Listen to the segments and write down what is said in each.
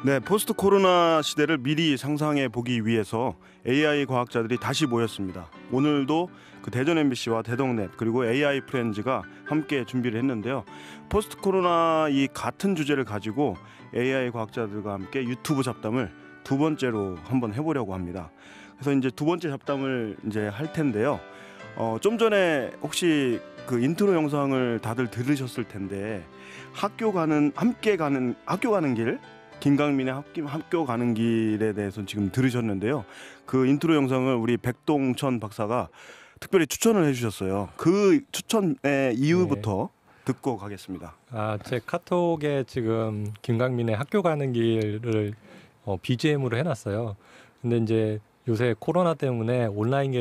네, 포스트 코로나 시대를 미리 상상해 보기 위해서 AI 과학자들이 다시 모였습니다. 오늘도 그 대전 MBC와 대동넷 그리고 AI 프렌즈가 함께 준비를 했는데요. 포스트 코로나 이 같은 주제를 가지고 AI 과학자들과 함께 유튜브 잡담을 두 번째로 한번 해보려고 합니다. 그래서 이제 두 번째 잡담을 이제 할 텐데요. 좀 전에 혹시 그 인트로 영상을 다들 들으셨을 텐데 학교 가는 길 김강민의 학교 가는 길에 대해서 지금 들으셨는데요. 그 인트로 영상을 우리 백동천 박사가 특별히 추천을 해주셨어요. 그 추천의 이유부터 듣고 가겠습니다. 제 카톡에 지금 김강민의 학교 가는 길을 BGM으로 해놨어요. 근데 이제 요새 코로나 때문에 온라인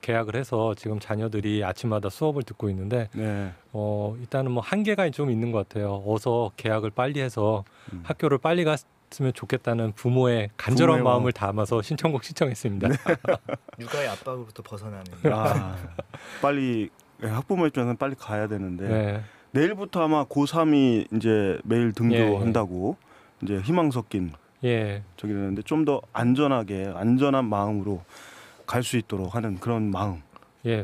계약을 해서 지금 자녀들이 아침마다 수업을 듣고 있는데 일단은 뭐 한계가 좀 있는 것 같아요. 어서 계약을 빨리 해서 학교를 빨리 갔으면 좋겠다는 부모의 간절한 마음을 담아서 신청곡 신청했습니다. 육아의 압박으로부터 벗어나는. 빨리 학부모 입장에서는 빨리 가야 되는데 내일부터 아마 고3이 이제 매일 등교한다고 이제 희망 섞인 저기 되는데 좀 더 안전한 마음으로 갈 수 있도록 하는 그런 마음.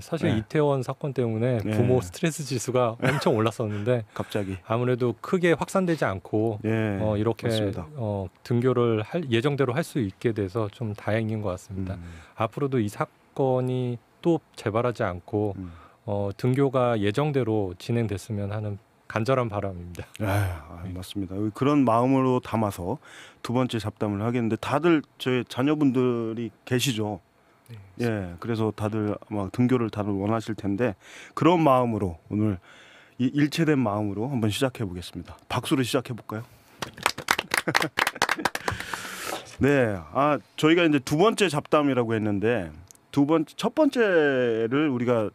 사실 이태원 사건 때문에 부모 스트레스 지수가 엄청 올랐었는데 갑자기 아무래도 크게 확산되지 않고 이렇게 등교를 예정대로 할 수 있게 돼서 좀 다행인 것 같습니다. 앞으로도 이 사건이 또 재발하지 않고 등교가 예정대로 진행됐으면 하는 간절한 바람입니다. 맞습니다. 그런 마음으로 담아서 두 번째 잡담을 하겠는데 다들 저희 자녀분들이 계시죠? 그래서 다들 막 등교를 다들 원하실 텐데 그런 마음으로 오늘 이 일체된 마음으로 한번 시작해 보겠습니다. 박수로 시작해 볼까요? 저희가 이제 두 번째 잡담이라고 했는데 첫 번째를 우리가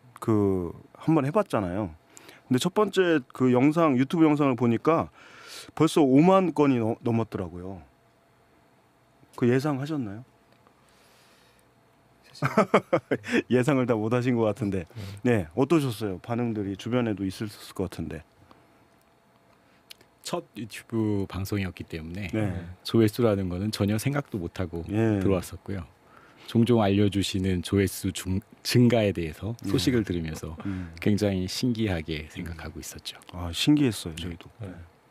한번 해봤잖아요. 근데 첫 번째 그 유튜브 영상을 보니까 벌써 5만 건이 넘었더라고요. 그 예상하셨나요? 예상을 다 못하신 것 같은데, 어떠셨어요? 반응들이 주변에도 있을 것 같은데. 첫 유튜브 방송이었기 때문에 조회수라는 거는 전혀 생각도 못하고 들어왔었고요. 종종 알려주시는 조회수 증가에 대해서 소식을 들으면서 굉장히 신기하게 생각하고 있었죠. 신기했어요, 저희도.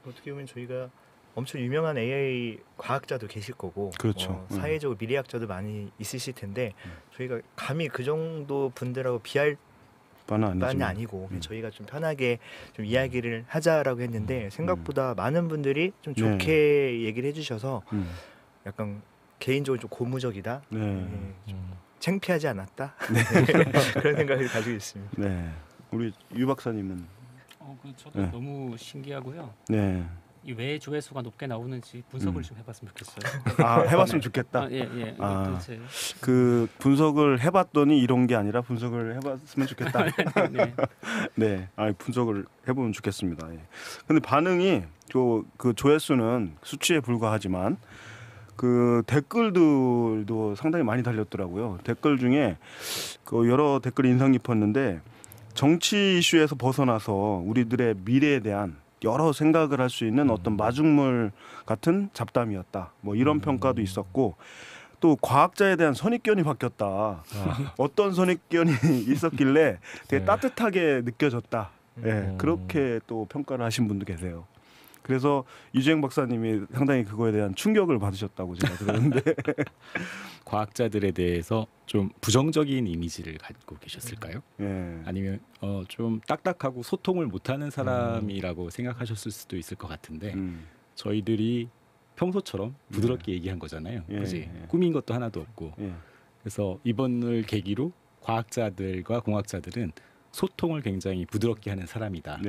어떻게 보면 저희가 엄청 유명한 AI 과학자도 계실 거고, 그렇죠. 사회적으로 미래학자도 많이 있으실 텐데 저희가 감히 그 정도 분들하고 비할 바는 아니고 저희가 좀 편하게 좀 이야기를 하자라고 했는데 생각보다 많은 분들이 좀 좋게 얘기를 해주셔서 약간 개인적으로 좀 고무적이다, 좀 창피하지 않았다 그런 생각을 가지고 있습니다. 우리 유 박사님은? 저도 너무 신기하고요. 이 왜 조회수가 높게 나오는지 분석을 좀 해봤으면 좋겠어요. 해봤으면 좋겠다. 그 분석을 해봤더니 이런 게 아니라 분석을 해봤으면 좋겠다. 분석을 해보면 좋겠습니다. 근데 반응이 그 조회수는 수치에 불과하지만 그 댓글들도 상당히 많이 달렸더라고요. 댓글 중에 그 여러 댓글이 인상 깊었는데 정치 이슈에서 벗어나서 우리들의 미래에 대한 여러 생각을 할 수 있는 어떤 마중물 같은 잡담이었다. 뭐 이런 평가도 있었고 또 과학자에 대한 선입견이 바뀌었다. 어떤 선입견이 있었길래 되게 따뜻하게 느껴졌다. 그렇게 또 평가를 하신 분도 계세요. 그래서 유재행 박사님이 상당히 그거에 대한 충격을 받으셨다고 제가 들었는데 과학자들에 대해서 좀 부정적인 이미지를 갖고 계셨을까요? 아니면 좀 딱딱하고 소통을 못하는 사람이라고 생각하셨을 수도 있을 것 같은데 저희들이 평소처럼 부드럽게 얘기한 거잖아요. 그지? 꾸민 것도 하나도 없고 그래서 이번을 계기로 과학자들과 공학자들은 소통을 굉장히 부드럽게 하는 사람이다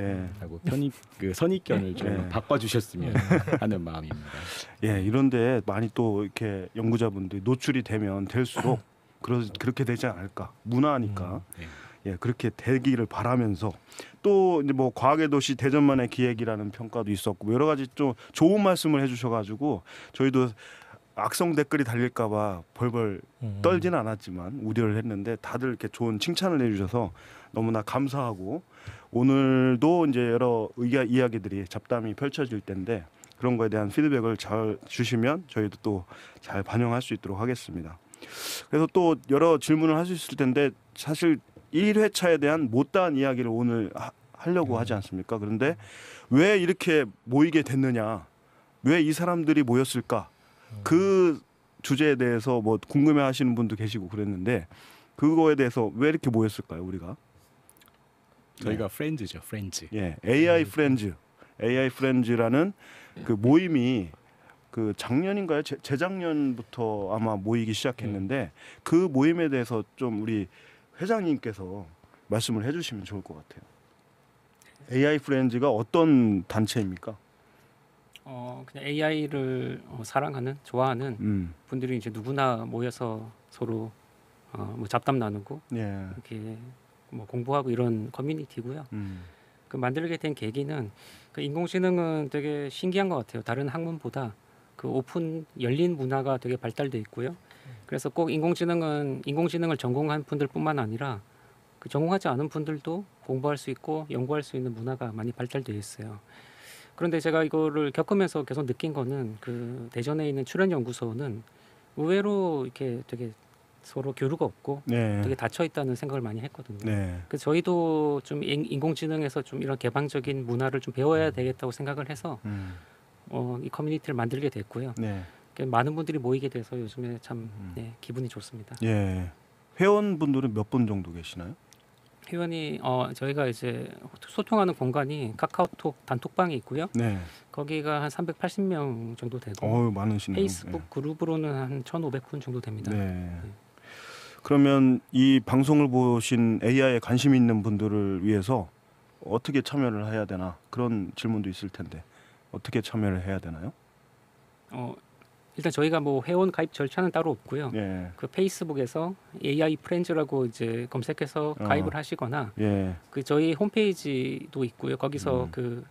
라고 선입견을 좀 바꿔주셨으면 하는 마음입니다. 이런데 많이 또 이렇게 연구자분들이 노출이 되면 될수록 그렇게 되지 않을까, 문화니까 그렇게 되기를 바라면서 또 이제 뭐 과학의 도시 대전만의 기획이라는 평가도 있었고 여러 가지 좀 좋은 말씀을 해주셔가지고 저희도 악성 댓글이 달릴까봐 벌벌 떨지는 않았지만 우려를 했는데 다들 이렇게 좋은 칭찬을 해주셔서 너무나 감사하고 오늘도 이제 여러 이야기들이 잡담이 펼쳐질 텐데 그런 거에 대한 피드백을 잘 주시면 저희도 또 잘 반영할 수 있도록 하겠습니다. 그래서 또 여러 질문을 할 수 있을 텐데 사실 1회차에 대한 못다한 이야기를 오늘 하려고 하지 않습니까? 그런데 왜 이렇게 모이게 됐느냐, 왜 이 사람들이 모였을까, 그 주제에 대해서 뭐 궁금해하시는 분도 계시고 그랬는데 그거에 대해서 왜 이렇게 모였을까요, 우리가? 저희가 프렌즈죠, 프렌즈. 예, AI 프렌즈, AI 프렌즈라는 그 모임이 그 작년인가요? 재작년부터 아마 모이기 시작했는데 그 모임에 대해서 좀 우리 회장님께서 말씀을 해주시면 좋을 것 같아요. AI 프렌즈가 어떤 단체입니까? 그냥 AI를 사랑하는, 좋아하는 분들이 이제 누구나 모여서 서로 뭐 잡담 나누고 예. 이렇게 뭐 공부하고 이런 커뮤니티고요. 그 만들게 된 계기는 그 인공지능은 되게 신기한 것 같아요. 다른 학문보다 그 오픈 열린 문화가 되게 발달돼 있고요. 그래서 꼭 인공지능을 전공한 분들뿐만 아니라 그 전공하지 않은 분들도 공부할 수 있고 연구할 수 있는 문화가 많이 발달돼 있어요. 그런데 제가 이거를 겪으면서 계속 느낀 거는 그 대전에 있는 출연연구소는 의외로 이렇게 되게 서로 교류가 없고 네. 되게 닫혀 있다는 생각을 많이 했거든요. 네. 그래서 저희도 좀 인공지능에서 좀 이런 개방적인 문화를 좀 배워야 되겠다고 생각을 해서 이 커뮤니티를 만들게 됐고요. 네. 많은 분들이 모이게 돼서 요즘에 참 기분이 좋습니다. 예. 회원분들은 몇 분 정도 계시나요? 회원이 저희가 이제 소통하는 공간이 카카오톡 단톡방이 있고요. 네. 거기가 한 380명 정도 되고 많으시네요. 페이스북 그룹으로는 한 1,500분 정도 됩니다. 네. 그러면 이 방송을 보신 AI에 관심 있는 분들을 위해서 어떻게 참여를 해야 되나 그런 질문도 있을 텐데 어떻게 참여를 해야 되나요? 일단 저희가 뭐 회원 가입 절차는 따로 없고요. 예. 그 페이스북에서 AI 프렌즈라고 이제 검색해서 가입을 하시거나 예. 그 저희 홈페이지도 있고요. 거기서 그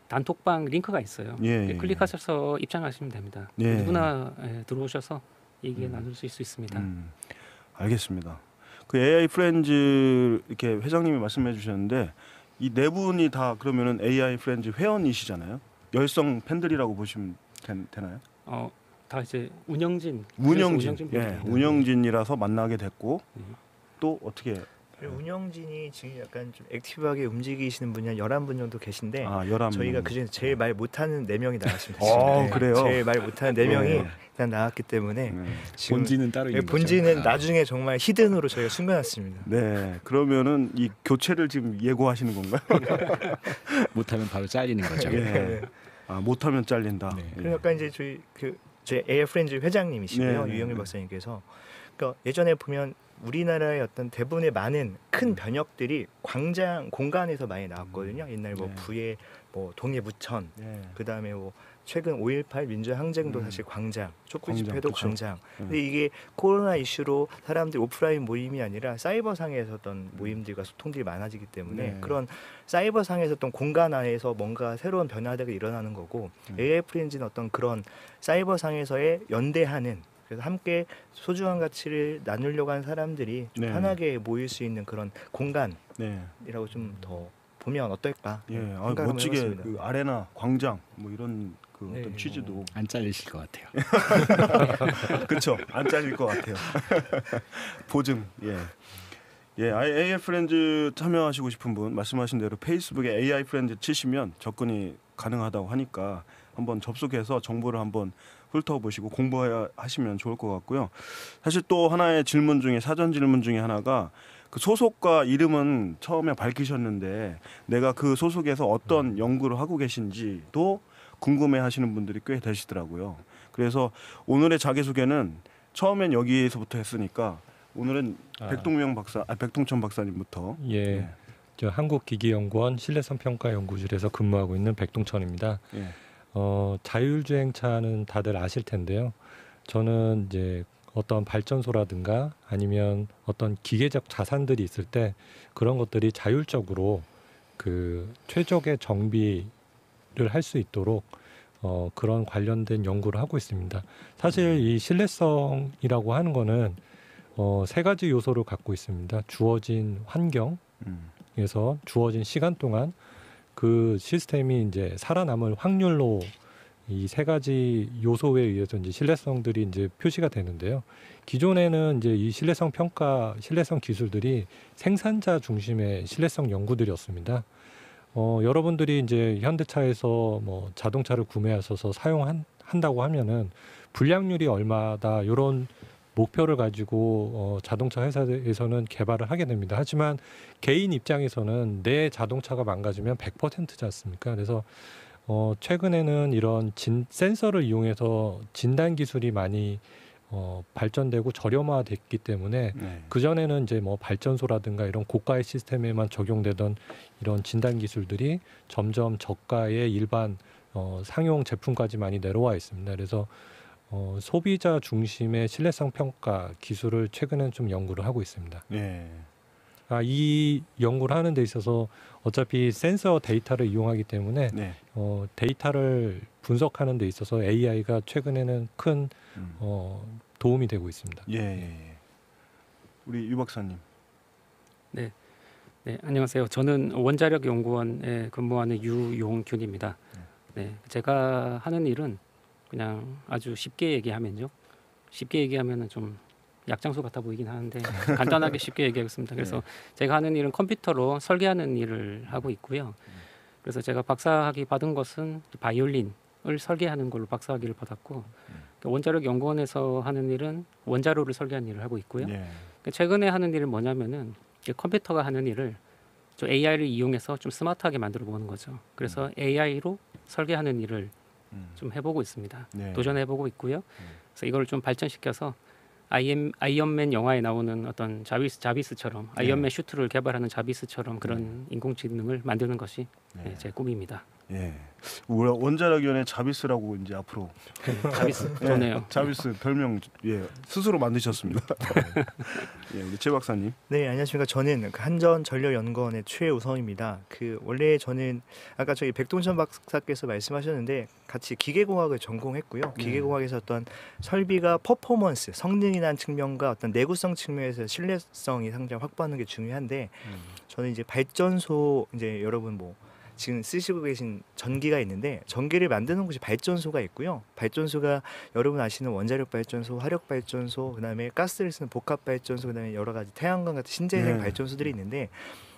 단톡방 링크가 있어요. 예. 클릭하셔서 입장하시면 됩니다. 예. 누구나 들어오셔서 얘기 나눌 수 있습니다. 알겠습니다. 그 AI 프렌즈 이렇게 회장님이 말씀해 주셨는데 이 네 분이 다 그러면은 AI 프렌즈 회원이시잖아요. 열성 팬들이라고 보시면 되나요? 다 이제 운영진 예, 운영진이라서 만나게 됐고 또 어떻게 운영진이 지금 약간 좀 액티브하게 움직이시는 분이 한 11분 정도 계신데 11분. 저희가 그중에 제일 말 못하는 4명이 나왔습니다. 그래요? 제일 말 못하는 4명이 일단 나왔기 때문에 지금 본진은 따로 있는 본진은 거죠? 나중에 정말 히든으로 저희가 숨겨놨습니다. 네, 그러면은 이 교체를 지금 예고하시는 건가요? 못하면 바로 잘리는 거죠. 예. 못하면 잘린다. 네. 그러니까 이제 저희 AI 프렌즈 회장님이시고요. 네, 유영일 박사님께서 그러니까 예전에 보면 우리나라의 어떤 대부분의 많은 큰 변혁들이 광장 공간에서 많이 나왔거든요. 옛날 뭐 부의 뭐 동해무천, 그다음에 뭐 최근 5.18 민주항쟁도 사실 광장, 촛불 집회도 광장. 근데 이게 코로나 이슈로 사람들이 오프라인 모임이 아니라 사이버상에서 어떤 모임들과 소통들이 많아지기 때문에 그런 사이버상에서 어떤 공간 안에서 뭔가 새로운 변화가 일어나는 거고 AI 프렌즈는 어떤 그런 사이버상에서의 연대하는 그래서 함께 소중한 가치를 나누려고 하는 사람들이 좀 편하게 모일 수 있는 그런 공간이라고 좀 더 보면 어떨까? 멋지게 그 아레나, 광장 뭐 이런 그 어떤 취지도 안 잘리실 것 같아요. 그렇죠. 안 잘릴 것 같아요. 보증. AI 프렌즈 참여하시고 싶은 분 말씀하신 대로 페이스북에 AI 프렌즈 치시면 접근이 가능하다고 하니까 한번 접속해서 정보를 한번 훑어보시고 공부하시면 좋을 것 같고요. 사실 또 하나의 질문 중에 사전 질문 중에 하나가 그 소속과 이름은 처음에 밝히셨는데 내가 그 소속에서 어떤 연구를 하고 계신지도 궁금해하시는 분들이 꽤 되시더라고요. 그래서 오늘의 자기소개는 처음엔 여기에서부터 했으니까 오늘은 백동천 박사님부터. 예. 저 한국기기연구원 실내선평가연구실에서 근무하고 있는 백동천입니다. 예. 자율주행차는 다들 아실 텐데요. 저는 이제 어떤 발전소라든가 아니면 어떤 기계적 자산들이 있을 때 그런 것들이 자율적으로 그 최적의 정비를 할 수 있도록 그런 관련된 연구를 하고 있습니다. 사실 이 신뢰성이라고 하는 거는 세 가지 요소를 갖고 있습니다. 주어진 환경에서 주어진 시간 동안 그 시스템이 이제 살아남을 확률로 이 세 가지 요소에 의해서 이제 신뢰성들이 이제 표시가 되는데요. 기존에는 이제 이 신뢰성 평가, 신뢰성 기술들이 생산자 중심의 신뢰성 연구들이었습니다. 여러분들이 이제 현대차에서 뭐 자동차를 구매하셔서 사용한다고 하면은 불량률이 얼마다 이런 목표를 가지고 자동차 회사에서는 개발을 하게 됩니다. 하지만 개인 입장에서는 내 자동차가 망가지면 100%지 않습니까? 그래서 최근에는 이런 센서를 이용해서 진단 기술이 많이 발전되고 저렴화됐기 때문에 네. 그전에는 이제 뭐 발전소라든가 이런 고가의 시스템에만 적용되던 이런 진단 기술들이 점점 저가의 일반 상용 제품까지 많이 내려와 있습니다. 그래서 소비자 중심의 신뢰성 평가 기술을 최근에 좀 연구를 하고 있습니다. 네. 이 연구를 하는 데 있어서 어차피 센서 데이터를 이용하기 때문에 네. 데이터를 분석하는 데 있어서 AI가 최근에는 큰 도움이 되고 있습니다. 예. 우리 유 박사님. 네, 안녕하세요. 저는 원자력 연구원에 근무하는 유용균입니다. 네, 제가 하는 일은 그냥 아주 쉽게 얘기하면요. 쉽게 얘기하면은 좀 약장수 같아 보이긴 하는데 간단하게 쉽게 얘기하겠습니다. 그래서 제가 하는 일은 컴퓨터로 설계하는 일을 하고 있고요. 그래서 제가 박사학위 받은 것은 바이올린을 설계하는 걸로 박사학위를 받았고 원자력 연구원에서 하는 일은 원자로를 설계하는 일을 하고 있고요. 최근에 하는 일은 뭐냐면은 컴퓨터가 하는 일을 좀 AI를 이용해서 좀 스마트하게 만들어 보는 거죠. 그래서 AI로 설계하는 일을 좀 해보고 있습니다. 도전해보고 있고요. 그래서 이걸 좀 발전시켜서 아이언맨 영화에 나오는 어떤 자비스처럼 아이언맨 슈트를 개발하는 자비스처럼 그런 인공지능을 만드는 것이 제 꿈입니다. 예. 원자력위원회 자비스라고 이제 앞으로 자비스 좋네요. 자비스 별명 스스로 만드셨습니다. 우리 최 박사님. 네, 안녕하십니까. 저는 한전전력연구원의 최우성입니다. 원래 저는 아까 저희 백동천 박사께서 말씀하셨는데 같이 기계공학을 전공했고요. 기계공학에서 어떤 설비가 퍼포먼스, 성능이란 측면과 어떤 내구성 측면에서 신뢰성이 상당히 확보하는 게 중요한데 저는 이제 발전소 이제 여러분 뭐 지금 쓰시고 계신 전기가 있는데 전기를 만드는 곳이 발전소가 있고요. 발전소가 여러분 아시는 원자력 발전소, 화력 발전소, 그다음에 가스를 쓰는 복합 발전소, 그다음에 여러 가지 태양광 같은 신재생 발전소들이 있는데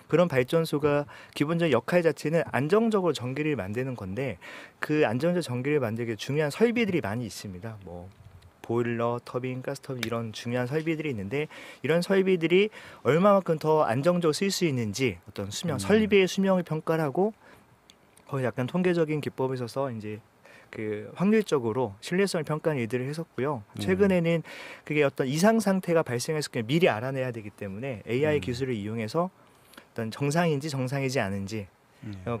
그런 발전소가 기본적인 역할 자체는 안정적으로 전기를 만드는 건데 그 안정적 전기를 만들기 중요한 설비들이 많이 있습니다. 뭐 보일러, 터빈, 가스터빈 이런 중요한 설비들이 있는데 이런 설비들이 얼마만큼 더 안정적으로 쓸 수 있는지 어떤 설비의 수명을 평가를 하고 거의 약간 통계적인 기법에 있어서 이제 그 확률적으로 신뢰성을 평가하는 일들을 했었고요. 최근에는 그게 어떤 이상 상태가 발생했을 때 미리 알아내야 되기 때문에 AI 기술을 이용해서 어떤 정상인지 정상이지 않은지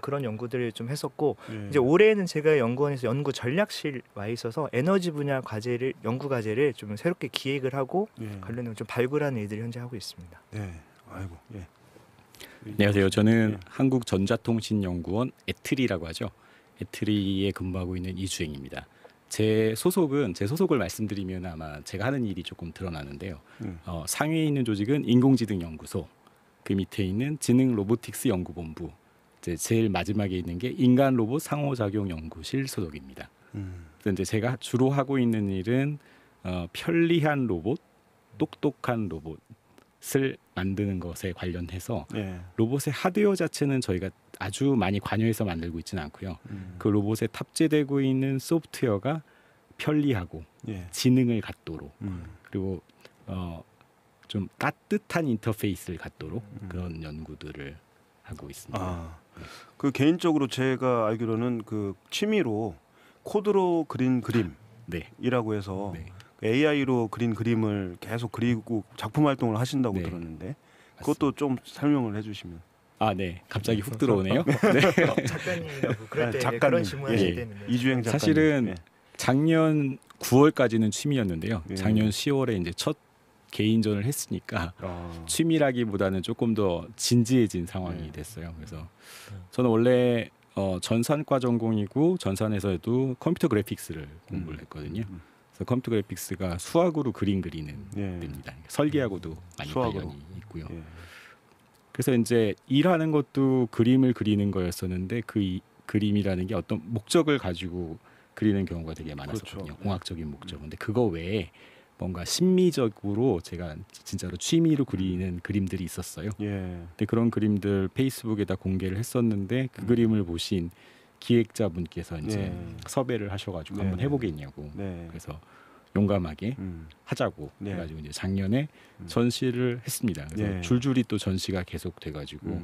그런 연구들을 좀 했었고 이제 올해는 제가 연구원에서 연구 전략실 와 있어서 에너지 분야 연구 과제를 좀 새롭게 기획을 하고 관련해서 좀 발굴하는 일들을 현재 하고 있습니다. 아이고. 안녕하세요. 저는 한국전자통신연구원 에트리라고 하죠. 에트리에 근무하고 있는 이주행입니다. 제 소속을 말씀드리면 아마 제가 하는 일이 조금 드러나는데요. 상위에 있는 조직은 인공지능연구소, 그 밑에 있는 지능로보틱스연구본부, 제일 마지막에 있는 게 인간로봇 상호작용연구실 소속입니다. 그래서 이제 제가 주로 하고 있는 일은 편리한 로봇, 똑똑한 로봇을 만드는 것에 관련해서 로봇의 하드웨어 자체는 저희가 아주 많이 관여해서 만들고 있지는 않고요. 그 로봇에 탑재되고 있는 소프트웨어가 편리하고 지능을 갖도록 그리고 좀 따뜻한 인터페이스를 갖도록 그런 연구들을 하고 있습니다. 그 개인적으로 제가 알기로는 그 취미로 코드로 그린 그림이라고 해서 AI로 그린 그림을 계속 그리고 작품 활동을 하신다고 들었는데 그것도 좀 설명을 해주시면. 네. 갑자기 훅 들어오네요. 작가님이라고 그럴 때 그런 질문하실 때는 이주행 작가님. 사실은 작년 9월까지는 취미였는데요. 작년 10월에 이제 첫 개인전을 했으니까 취미라기보다는 조금 더 진지해진 상황이 됐어요. 그래서 저는 원래 전산과 전공이고 전산에서도 컴퓨터 그래픽스를 공부를 했거든요. 그래서 컴퓨터 그래픽스가 수학으로 그림 그리는 데입니다. 설계하고도 많이 관련이 있고요. 그래서 이제 일하는 것도 그림을 그리는 거였었는데 그 그림이라는 게 어떤 목적을 가지고 그리는 경우가 되게 많았거든요. 그렇죠. 공학적인 목적. 근데 그거 외에 뭔가 심미적으로 제가 진짜로 취미로 그리는 그림들이 있었어요. 예. 근데 그런 그림들 페이스북에다 공개를 했었는데 그 그림을 보신 기획자분께서 이제 예. 섭외를 하셔가지고 네, 한번 네. 해보겠냐고. 네. 그래서 용감하게 하자고 네. 해가지고 이제 작년에 전시를 했습니다. 그래서 네. 줄줄이 또 전시가 계속 돼가지고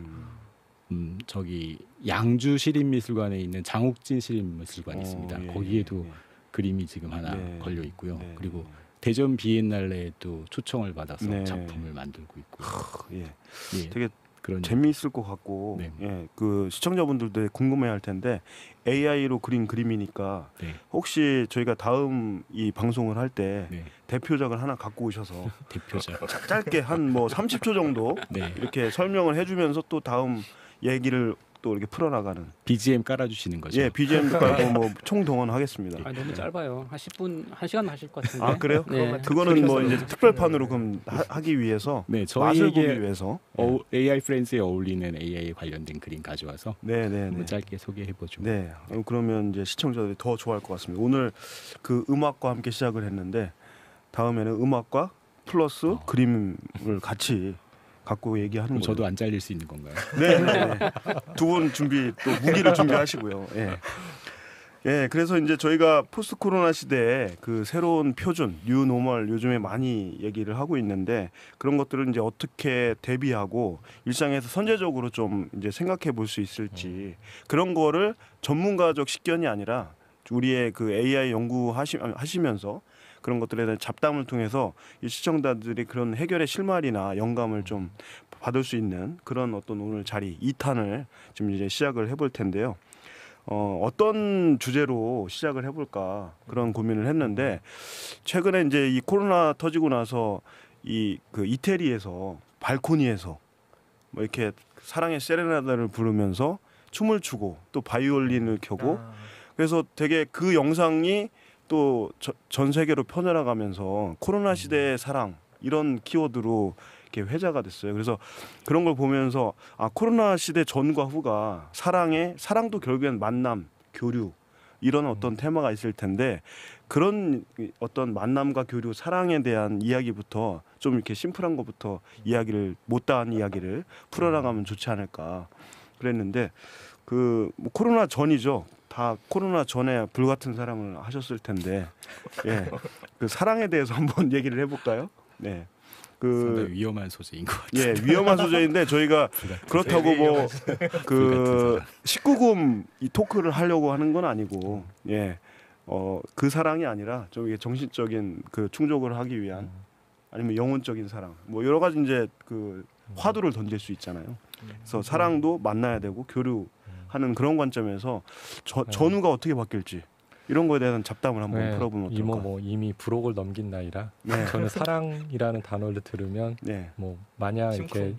저기 양주 시립미술관에 있는 장옥진 시립미술관이 있습니다. 예, 거기에도 예. 그림이 지금 하나 네. 걸려 있고요. 네. 그리고 대전 비엔날레에도 초청을 받아서 네. 작품을 만들고 있고. 예. 예, 되게 그런 재미있을 것 같고 네. 예, 그 시청자분들도 궁금해할 텐데 AI로 그린 그림이니까 네, 혹시 저희가 다음 이 방송을 할 때 네, 대표작을 하나 갖고 오셔서 대표작. 짧게 한 뭐 30초 정도 네, 이렇게 설명을 해주면서 또 다음 얘기를 또 이렇게 풀어나가는 BGM 깔아주시는 거죠. 예 BGM도 깔고 뭐 총동원하겠습니다. 아, 너무 짧아요. 한 10분, 1시간 하실 것 같은데. 아 그래요? 네. 그거는 뭐 이제 특별판으로 그럼 하기 위해서 네, 맛을 보기 저희에게 위해서 AI 프렌즈에 어울리는 AI 관련된 그림 가져와서 네네네. 한번 짧게 소개해보죠. 네, 그러면 이제 시청자들이 더 좋아할 것 같습니다. 오늘 그 음악과 함께 시작을 했는데 다음에는 음악과 플러스 그림을 같이 갖고 얘기하는 그럼 거예요. 저도 안 잘릴 수 있는 건가요? 네, 두 분 준비 또 무기를 준비하시고요. 예. 예, 그래서 이제 저희가 포스트 코로나 시대에 그 새로운 표준, 뉴 노멀 요즘에 많이 얘기를 하고 있는데 그런 것들을 이제 어떻게 대비하고 일상에서 선제적으로 좀 이제 생각해 볼 수 있을지 그런 거를 전문가적 식견이 아니라 우리의 그 AI 연구하시면서 그런 것들에 대한 잡담을 통해서 이 시청자들이 그런 해결의 실마리나 영감을 좀 받을 수 있는 그런 어떤 오늘 자리 2탄을 지금 이제 시작을 해볼 텐데요. 어떤 주제로 시작을 해볼까 그런 고민을 했는데 최근에 이제 이 코로나 터지고 나서 이 그 이태리에서 발코니에서 뭐 이렇게 사랑의 세레나데를 부르면서 춤을 추고 또 바이올린을 켜고 그래서 되게 그 영상이 또 전 세계로 퍼져나가면서 코로나 시대의 사랑 이런 키워드로 이렇게 회자가 됐어요. 그래서 그런 걸 보면서 아 코로나 시대 전과 후가 사랑도 결국엔 만남, 교류 이런 어떤 테마가 있을 텐데 그런 어떤 만남과 교류, 사랑에 대한 이야기부터 좀 이렇게 심플한 것부터 이야기를 못다한 이야기를 풀어나가면 좋지 않을까 그랬는데 그 뭐 코로나 전이죠. 다 코로나 전에 불같은 사랑을 하셨을 텐데 예, 그 사랑에 대해서 한번 얘기를 해볼까요? 네. 상당히 위험한 소재인 것 같아요. 예, 위험한 소재인데 저희가 그렇다고 뭐 그 19금 이 토크를 하려고 하는 건 아니고 예, 그 사랑이 아니라 좀 이게 정신적인 그 충족을 하기 위한 아니면 영혼적인 사랑 뭐 여러 가지 이제 그 화두를 던질 수 있잖아요. 그래서 사랑도 만나야 되고 교류하는 그런 관점에서 전후가 어떻게 바뀔지. 이런 거에 대한 잡담을 한번 풀어보면 어떨까? 이미 부록을 넘긴 나이라 네. 저는 사랑이라는 단어를 들으면 네. 뭐 마냥 이렇게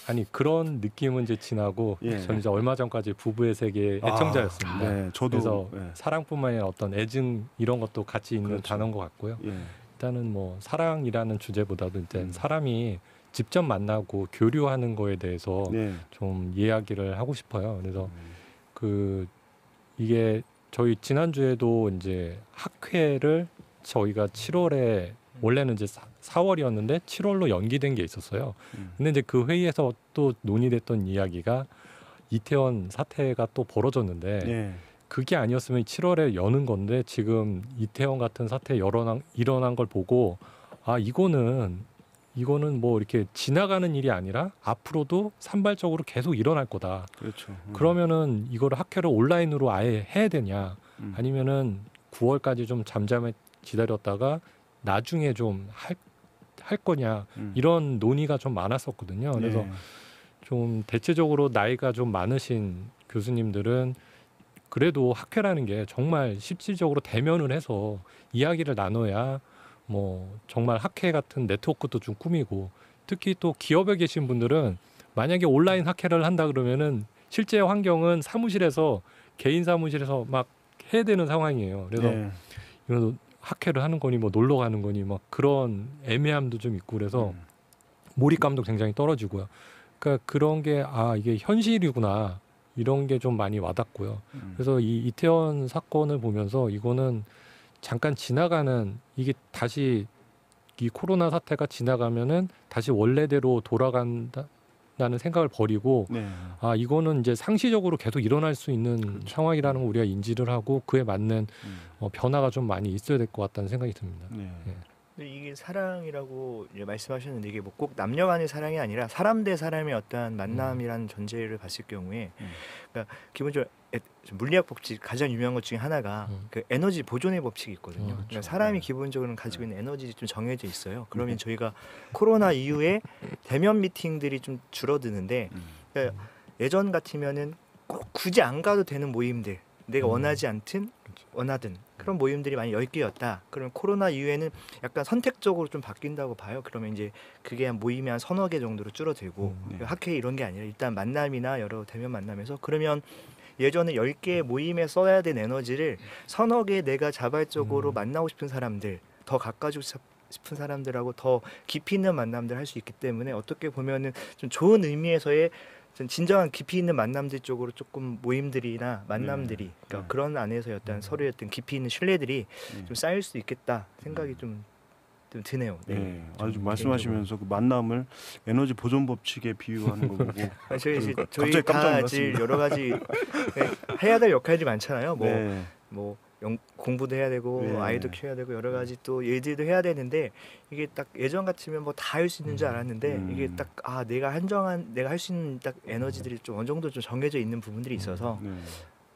아니 그런 느낌은 이제 지나고 예. 저는 이제 얼마 전까지 부부의 세계 애청자였습니다. 네, 저도 그래서 네. 사랑뿐만 아니라 어떤 애증 이런 것도 같이 있는 그렇죠. 단어인 것 같고요. 예. 일단은 뭐 사랑이라는 주제보다도 일단 사람이 직접 만나고 교류하는 거에 대해서 네. 좀 이야기를 하고 싶어요. 그래서 그 이게 저희 지난주에도 이제 학회를 저희가 7월에 원래는 이제 4월이었는데 7월로 연기된 게 있었어요. 근데 이제 그 회의에서 또 논의됐던 이야기가 이태원 사태가 또 벌어졌는데 네. 그게 아니었으면 7월에 여는 건데 지금 이태원 같은 사태 일어난 걸 보고 아 이거는 뭐 이렇게 지나가는 일이 아니라 앞으로도 산발적으로 계속 일어날 거다. 그렇죠. 그러면은 이거를 학회를 온라인으로 아예 해야 되냐? 아니면은 9월까지 좀 잠잠해 기다렸다가 나중에 좀 할 거냐? 이런 논의가 좀 많았었거든요. 그래서 네. 좀 대체적으로 나이가 좀 많으신 교수님들은 그래도 학회라는 게 정말 실질적으로 대면을 해서 이야기를 나눠야 뭐 정말 학회 같은 네트워크도 좀 꾸미고 특히 또 기업에 계신 분들은 만약에 온라인 학회를 한다 그러면은 실제 환경은 개인 사무실에서 막 해야 되는 상황이에요. 그래서 네. 이거 학회를 하는 거니 뭐 놀러 가는 거니 막 그런 애매함도 좀 있고 그래서 몰입감도 굉장히 떨어지고요. 그러니까 그런 게 이게 현실이구나. 이런 게 좀 많이 와닿고요. 그래서 이 이태원 사건을 보면서 이거는 잠깐 지나가는 이게 다시 이 코로나 사태가 지나가면은 다시 원래대로 돌아간다는 생각을 버리고 네. 아 이거는 이제 상시적으로 계속 일어날 수 있는 상황이라는 걸 우리가 인지를 하고 그에 맞는 변화가 좀 많이 있어야 될 것 같다는 생각이 듭니다. 네. 예. 근데 이게 사랑이라고 이제 말씀하셨는데 이게 뭐 꼭 남녀 간의 사랑이 아니라 사람 대 사람의 어떠한 만남이라는 전제를 봤을 경우에 그러니까 기본적으로 물리학 법칙 가장 유명한 것 중에 하나가 그 에너지 보존의 법칙이 있거든요. 그렇죠. 그러니까 사람이 기본적으로는 가지고 있는 에너지들이 좀 정해져 있어요. 그러면 저희가 코로나 이후에 대면 미팅들이 좀 줄어드는데 그러니까 예전 같으면은 꼭 굳이 안 가도 되는 모임들 내가 원하지 않든 원하든 그런 모임들이 많이 10개였다. 그러면 코로나 이후에는 약간 선택적으로 좀 바뀐다고 봐요. 그러면 이제 그게 한 모임이 한 서너 개 정도로 줄어들고 학회 이런 게 아니라 일단 만남이나 여러 대면 만남에서 그러면 예전에 10개의 모임에 써야 된 에너지를 서너 개 내가 자발적으로 만나고 싶은 사람들 더 가까워지고 싶은 사람들하고 더 깊이 있는 만남들 할 수 있기 때문에 어떻게 보면은 좀 좋은 의미에서의 좀 진정한 깊이 있는 만남들 쪽으로 조금 모임들이나 만남들이 그러니까 그런 안에서 어떤 서로의 어떤 깊이 있는 신뢰들이 좀 쌓일 수 있겠다 생각이 좀 드네요. 네. 네. 아주 말씀하시면서 그 만남을 에너지 보존 법칙에 비유하는 거 보고 저희 다 아직 여러 가지 해야 될 역할이 많잖아요. 뭐 공부도 해야 되고 아이도 키워야 되고 여러 가지 또 일들도 해야 되는데 이게 딱 예전 같으면 뭐 다 할 수 있는 줄 알았는데 이게 딱 내가 할 수 있는 딱 에너지들이 좀 어느 정도 좀 정해져 있는 부분들이 있어서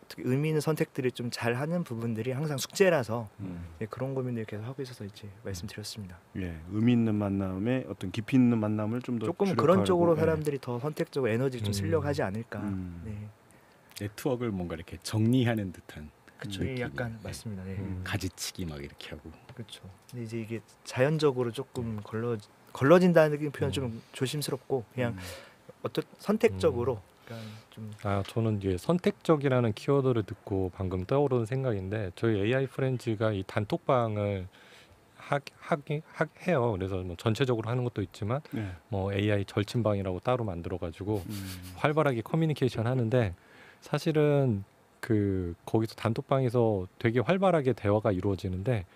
어떻게 의미 있는 선택들을 좀 잘하는 부분들이 항상 숙제라서 그런 고민을 계속 하고 있어서 이제 말씀드렸습니다. 예, 의미 있는 만남에 어떤 깊이 있는 만남을 좀 더 조금 그런 쪽으로 사람들이 더 선택적으로 에너지를 좀 쓰려고 하지 않을까. 네. 네트워크를 뭔가 이렇게 정리하는 듯한. 그렇죠. 약간 맞습니다. 네. 가지치기 막 이렇게 하고. 그렇죠. 근데 이제 이게 자연적으로 조금 걸러진다는 표현 좀 조심스럽고 그냥 어떤 선택적으로 그러니까 좀. 저는 이제 선택적이라는 키워드를 듣고 방금 떠오르는 생각인데 저희 AI 프렌즈가 이 단톡방을 해요. 그래서 뭐 전체적으로 하는 것도 있지만 뭐 AI 절친방이라고 따로 만들어가지고 활발하게 커뮤니케이션 하는데 사실은 거기서 단톡방에서 되게 활발하게 대화가 이루어지는데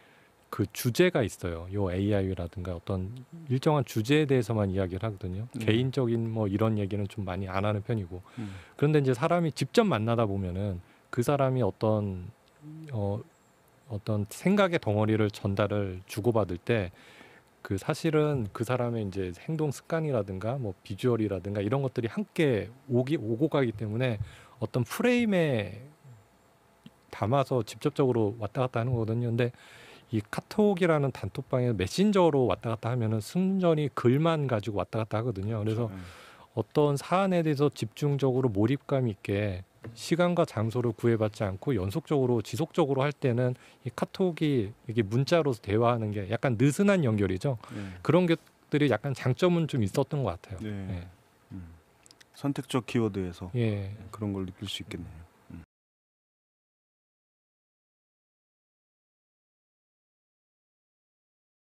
그 주제가 있어요. 요 AI라든가 어떤 일정한 주제에 대해서만 이야기를 하거든요. 개인적인 뭐 이런 얘기는 좀 많이 안 하는 편이고. 그런데 이제 사람이 직접 만나다 보면은 그 사람이 어떤 생각의 덩어리를 전달을 주고받을 때 그 사실은 그 사람의 이제 행동 습관이라든가 뭐 비주얼이라든가 이런 것들이 함께 오고 가기 때문에 어떤 프레임에 담아서 직접적으로 왔다 갔다 하는 거거든요. 근데 이 카톡이라는 단톡방에 메신저로 왔다 갔다 하면은 순전히 글만 가지고 왔다 갔다 하거든요. 그래서 어떤 사안에 대해서 집중적으로 몰입감 있게 시간과 장소를 구애받지 않고 연속적으로 지속적으로 할 때는 이 카톡이 이게 문자로서 대화하는 게 약간 느슨한 연결이죠. 그런 것들이 약간 장점은 좀 있었던 것 같아요. 선택적 키워드에서 그런 걸 느낄 수 있겠네요.